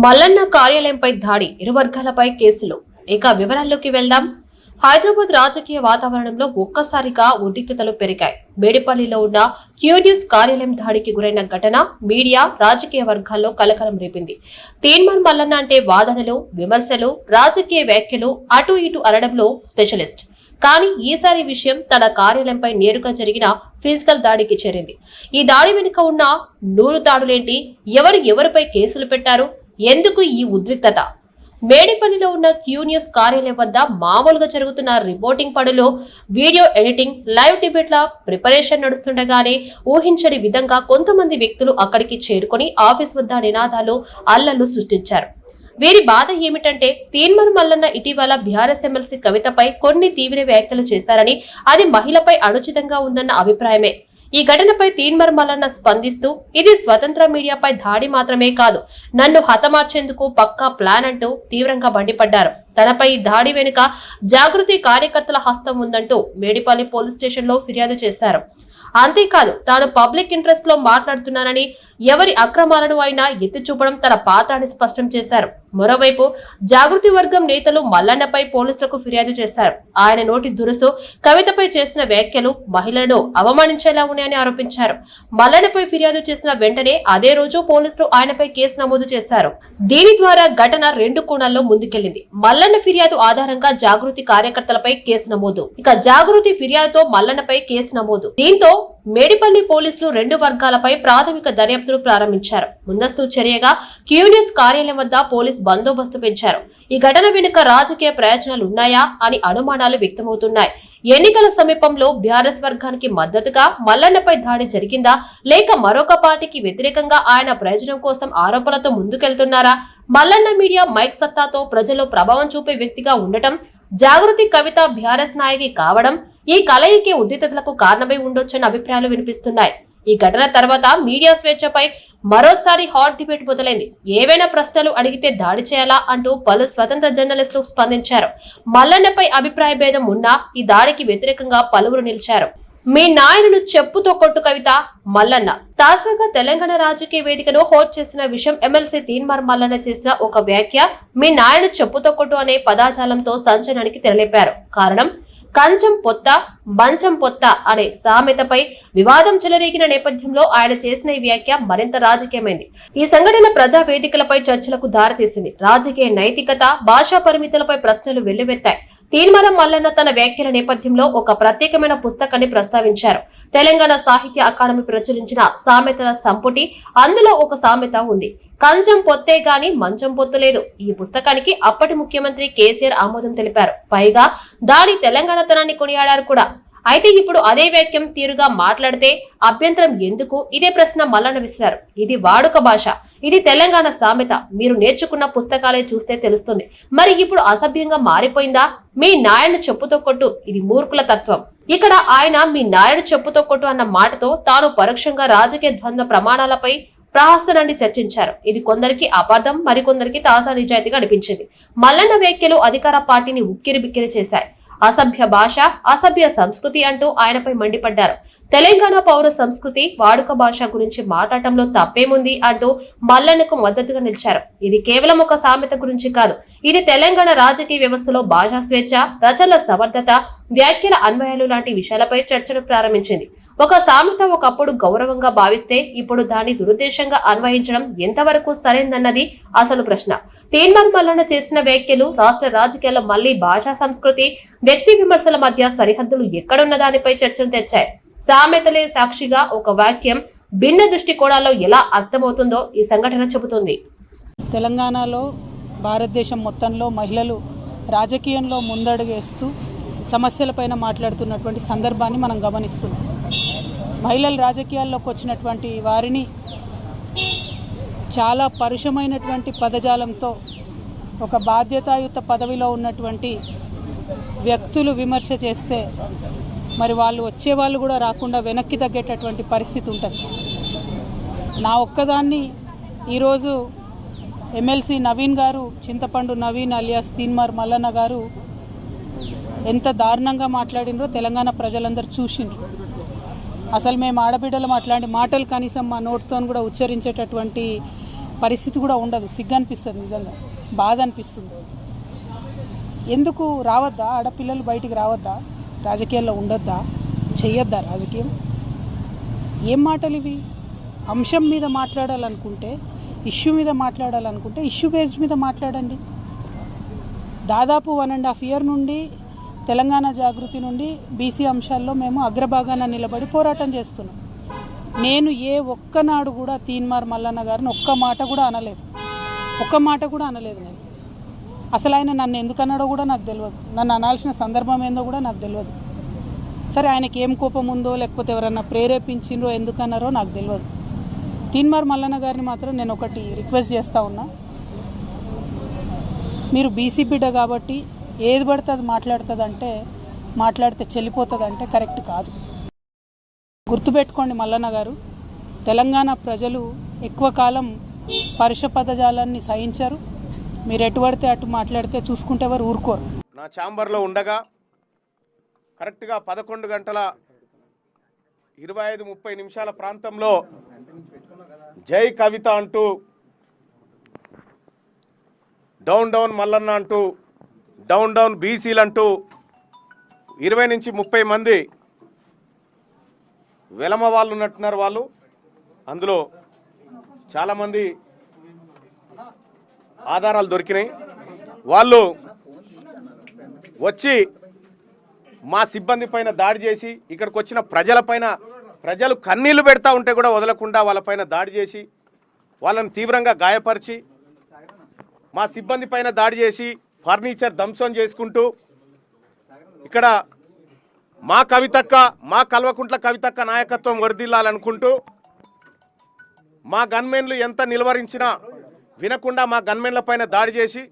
మల్లన్న కార్యాలయంపై దాడి, ఇరు వర్గాలపై కేసులు. ఇక వివరాల్లోకి వెళ్దాం. హైదరాబాద్ రాజకీయ వాతావరణంలో ఒక్కసారిగా ఉద్రిక్తతలు పెరిగాయి. మేడిపల్లిలో ఉన్న క్యూన్యూస్ కార్యాలయం దాడికి గురైన ఘటన మీడియా, రాజకీయ వర్గాల్లో కలకలం రేపింది. తీన్మార్ మల్లన్న అంటే వాదనలు, విమర్శలు, రాజకీయ వ్యాఖ్యలు అటు ఇటు అనడంలో స్పెషలిస్ట్. కానీ ఈసారి విషయం తన కార్యాలయంపై నేరుగా జరిగిన ఫిజికల్ దాడికి చేరింది. ఈ దాడి వెనుక ఉన్న నూరు దాడులేంటి? ఎవరిపై కేసులు పెట్టారు? ఎందుకు ఈ ఉద్రిక్తత? మేడిపల్లిలో ఉన్న క్యూన్యూస్ కార్యాలయం వద్ద మామూలుగా జరుగుతున్న రిపోర్టింగ్ పనులు, వీడియో ఎడిటింగ్, లైవ్ డిబేట్ల ప్రిపరేషన్ నడుస్తుండగానే ఊహించని విధంగా కొంతమంది వ్యక్తులు అక్కడికి చేరుకొని ఆఫీస్ వద్ద నినాదాలు, అల్లర్లు సృష్టించారు. వీరి బాధ ఏమిటంటే తీన్మార్ మల్లన్న ఇటీవల బీఆర్ఎస్ ఎమ్మెల్సీ కవితపై కొన్ని తీవ్ర వ్యాఖ్యలు చేశారని, అది మహిళపై అనుచితంగా ఉందన్న అభిప్రాయమే. ఈ ఘటనపై తీన్మార్ మల్లన్న స్పందిస్తూ, ఇది స్వతంత్ర మీడియాపై దాడి మాత్రమే కాదు, నన్ను హతమార్చేందుకు పక్కా ప్లాన్ అంటూ తీవ్రంగా మండిపడ్డారు. తనపై దాడి వెనుక జాగృతి కార్యకర్తల హస్తం ఉందంటూ మేడిపల్లి పోలీస్ స్టేషన్ లో ఫిర్యాదు చేశారు. అంతేకాదు, తాను పబ్లిక్ ఇంట్రెస్ట్ లో మాట్లాడుతున్నానని, ఎవరి అక్రమాలను అయినా ఎత్తి చూపడం తన పాత్ర అని స్పష్టం చేశారు. మరోవైపు జాగృతి వర్గం నేతలు మల్లన్నపై పోలీసులకు ఫిర్యాదు చేశారు. ఆయన నోటి దురుసు, కవితపై చేసిన వ్యాఖ్యలు మహిళలను అవమానించేలా ఉన్నాయని ఆరోపించారు. మల్లన్నపై ఫిర్యాదు చేసిన వెంటనే అదే రోజు పోలీసులు ఆయనపై కేసు నమోదు చేశారు. దీని ద్వారా ఘటన రెండు కోణాల్లో ముందుకెళ్లింది. మల్లన్న ఫిర్యాదు ఆధారంగా జాగృతి కార్యకర్తలపై కేసు నమోదు, ఇక జాగృతి ఫిర్యాదుతో మల్లన్నపై కేసు నమోదు. దీంతో మేడిపల్లి పోలీసులు రెండు వర్గాలపై ప్రాథమిక దర్యాప్తును ప్రారంభించారు. ముందస్తు చర్యగా క్యూన్యూస్ కార్యాలయం వద్ద పోలీస్ బందోబస్తు పెంచారు. ఈ ఘటన వెనుక రాజకీయ ప్రయోజనాలు ఉన్నాయా అని అనుమానాలు వ్యక్తమవుతున్నాయి. ఎన్నికల సమీపంలో బీఆర్ఎస్ వర్గానికి మద్దతుగా మల్లన్నపై దాడి జరిగిందా, లేక మరొక పార్టీకి వ్యతిరేకంగా ఆయన ప్రయోజనం కోసం ఆరోపణలతో ముందుకెళ్తున్నారా? మల్లన్న మీడియా మైక్ సత్తాతో ప్రజల్లో ప్రభావం చూపే వ్యక్తిగా ఉండటం, జాగృతి కవిత బీఆర్ఎస్ నాయకి కావడం, ఈ కలయికే ఉద్రిక్తతలకు కారణమై ఉండొచ్చన్న అభిప్రాయాలు వినిపిస్తున్నాయి. ఈ ఘటన తర్వాత మీడియా స్వేచ్ఛపై మరోసారి హాట్ డిబేట్ మొదలైంది. ఏవైనా ప్రశ్నలు అడిగితే దాడి చేయాలా అంటూ పలు స్వతంత్ర జర్నలిస్టులు స్పందించారు. మల్లన్నపై అభిప్రాయ భేదం ఉన్నా ఈ దాడికి వ్యతిరేకంగా పలువురు నిలిచారు. మీ నాయనను చెప్పుతో కొట్టు కవిత, మల్లన్న. తాజాగా తెలంగాణ రాజకీయ వేదికను హోస్ట్ చేసిన విషయం ఎమ్మెల్సీ తీన్మార్ మల్లన్న చేసిన ఒక వ్యాఖ్య మీ నాయన చెప్పుతో కొట్టు అనే పదాజాలంతో సంచలనానికి తెరలేపారు. కారణం, కంచం పొత్త, మంచం పొత్త అనే సామెతపై వివాదం చెలరేగిన నేపథ్యంలో ఆయన చేసిన ఈ వ్యాఖ్య మరింత రాజకీయమైంది. ఈ సంఘటన ప్రజా వేదికలపై చర్చలకు దారితీసింది. రాజకీయ నైతికత, భాషా పరిమితులపై ప్రశ్నలు వెల్లువెత్తాయి. తీన్మార్ మల్లన్న తన వ్యాఖ్యల నేపథ్యంలో ఒక ప్రత్యేకమైన పుస్తకాన్ని ప్రస్తావించారు. తెలంగాణ సాహిత్య అకాడమీ ప్రచురించిన సామెతల సంపుటి, అందులో ఒక సామెత ఉంది, కంచం పొత్తే గాని మంచం పొత్తు లేదు. ఈ పుస్తకానికి అప్పటి ముఖ్యమంత్రి కేసీఆర్ ఆమోదం తెలిపారు. పైగా దాని తెలంగాణతనాన్ని కొనియాడారు కూడా. అయితే ఇప్పుడు అదే వాక్యం తీరుగా మాట్లాడితే అభ్యంతరం ఎందుకు? ఇదే ప్రశ్న మల్లన్న విసిరారు. ఇది వాడుక భాష, ఇది తెలంగాణ సామెత, మీరు నేర్చుకున్న పుస్తకాలే చూస్తే తెలుస్తుంది. మరి ఇప్పుడు అసభ్యంగా మారిపోయిందా? మీ నాయన చెప్పుతో కొట్టు, ఇది మూర్ఖుల తత్వం. ఇక్కడ ఆయన మీ నాయన చెప్పుతో కొట్టు అన్న మాటతో తాను పరోక్షంగా రాజకీయ ద్వంద్వ ప్రమాణాలపై ప్రహసనాన్ని చర్చించారు. ఇది కొందరికి అపార్థం, మరికొందరికి తాజా నిజాయితీగా అనిపించింది. మల్లన్న వ్యాఖ్యలు అధికార పార్టీని ఉక్కిరి బిక్కిరి చేశాయి. అసభ్య భాష, అసభ్య సంస్కృతి అంటూ ఆయనపై మండిపడ్డారు. తెలంగాణ పౌర సంస్కృతి, వాడుక భాష గురించి మాట్లాడటంలో తప్పేముంది అంటూ మల్లన్నకు మద్దతుగా నిలిచారు. ఇది కేవలం ఒక సామెత గురించి కాదు, ఇది తెలంగాణ రాజకీయ వ్యవస్థలో భాషా స్వేచ్ఛ, రచనల సమర్థత, వ్యాఖ్యల అన్వయాలు లాంటి విషయాలపై చర్చను ప్రారంభించింది. ఒక సామెత ఒకప్పుడు గౌరవంగా భావిస్తే ఇప్పుడు దాన్ని దురుద్దేశంగా అన్వయించడం ఎంతవరకు సరైందన్నది అసలు ప్రశ్న. తీన్మార్ మల్లన్న చేసిన వ్యాఖ్యలు రాష్ట్ర రాజకీయాల్లో మళ్లీ భాషా సంస్కృతి, వ్యక్తి విమర్శల మధ్య సరిహద్దులు ఎక్కడున్న దానిపై చర్చను తెచ్చాయి. సామెతలే సాక్షిగా ఒక వాక్యం భిన్న దృష్టికోణాల్లో ఎలా అర్థమవుతుందో ఈ సంఘటన చెబుతుంది. తెలంగాణలో, భారతదేశం మొత్తంలో మహిళలు రాజకీయంలో ముందడుగేస్తూ సమస్యలపైన మాట్లాడుతున్నటువంటి సందర్భాన్ని మనం గమనిస్తున్నాం. మహిళలు రాజకీయాల్లోకి వచ్చినటువంటి వారిని చాలా పరుషమైనటువంటి పదజాలంతో ఒక బాధ్యతాయుత పదవిలో ఉన్నటువంటి వ్యక్తులు విమర్శ చేస్తే మరి వాళ్ళు వచ్చేవాళ్ళు కూడా రాకుండా వెనక్కి తగ్గేటటువంటి పరిస్థితి ఉంటుంది. నా ఒక్కదాన్ని ఈరోజు ఎమ్మెల్సీ నవీన్ గారు, చింతపండు నవీన్ అలియాస్ తీన్మార్ మల్లన్న గారు ఎంత దారుణంగా మాట్లాడినరో తెలంగాణ ప్రజలందరూ చూసిండ్రు. అసలు మేము ఆడబిడ్డలు అట్లాంటి మాటలు కనీసం మా నోటితో కూడా ఉచ్చరించేటటువంటి పరిస్థితి కూడా ఉండదు. సిగ్గు అనిపిస్తుంది, నిజంగా బాధ అనిపిస్తుంది. ఎందుకు రావద్దా? ఆడపిల్లలు బయటికి రావద్దా? రాజకీయాల్లో ఉండొద్దా? చెయ్యొద్దా రాజకీయం? ఏం మాటలు ఇవి? అంశం మీద మాట్లాడాలనుకుంటే, ఇష్యూ మీద మాట్లాడాలనుకుంటే ఇష్యూ బేస్డ్ మీద మాట్లాడండి. దాదాపు 1.5 year నుండి తెలంగాణ జాగృతి నుండి బీసీ అంశాల్లో మేము అగ్రభాగాన నిలబడి పోరాటం చేస్తున్నాం. నేను ఏ ఒక్కనాడు కూడా తీన్మార్ మల్లన్న గారిని ఒక్క మాట కూడా అనలేదు. నేను అసలు ఆయన నన్ను ఎందుకు అన్నాడో కూడా నాకు తెలియదు. నన్ను అనాల్సిన సందర్భం ఏందో కూడా నాకు తెలియదు. సరే, ఆయనకి ఏం కోపం ఉందో లేకపోతే ఎవరన్నా ప్రేరేపించిండ్రో ఎందుకన్నారో నాకు తెలియదు. తీన్మార్ మల్లన్న గారిని మాత్రం నేను ఒకటి రిక్వెస్ట్ చేస్తూ ఉన్నా. మీరు బీసీ బిడ్డ కాబట్టి ఏది పడితే అది మాట్లాడితే చెల్లిపోతుందంటే కరెక్ట్ కాదు. గుర్తుపెట్టుకోండి మల్లన్న గారు, తెలంగాణ ప్రజలు ఎక్కువ కాలం పరుష పదజాలాన్ని సహించారు. మీరు ఎటు పడితే అటు మాట్లాడితే చూసుకుంటే ఎవరు ఊరుకోరు. నా ఛాంబర్లో ఉండగా కరెక్ట్గా 11:25-30 ప్రాంతంలో జై కవిత అంటూ, డౌన్ డౌన్ మల్లన్న అంటూ, డౌన్ డౌన్ బీసీలు అంటూ 20 నుంచి 30 మంది వెలమ వాళ్ళు ఉన్నట్టున్నారు. వాళ్ళు అందులో చాలామంది ఆధారాలు దొరికినాయి. వాళ్ళు వచ్చి మా సిబ్బంది పైన దాడి చేసి, ఇక్కడికి వచ్చిన ప్రజలు కన్నీళ్లు పెడతా ఉంటే కూడా వదలకుండా వాళ్ళపైన దాడి చేసి, వాళ్ళని తీవ్రంగా గాయపరిచి, మా సిబ్బంది పైన దాడి చేసి ఫర్నిచర్ ధ్వంసం చేసుకుంటూ, ఇక్కడ మా కల్వకుంట్ల కవితక్క నాయకత్వం వర్ధిల్లాలనుకుంటూ, మా గన్మెన్లు ఎంత నిలువరించినా వినకుండా మా గన్మెన్ల పైన దాడి చేసి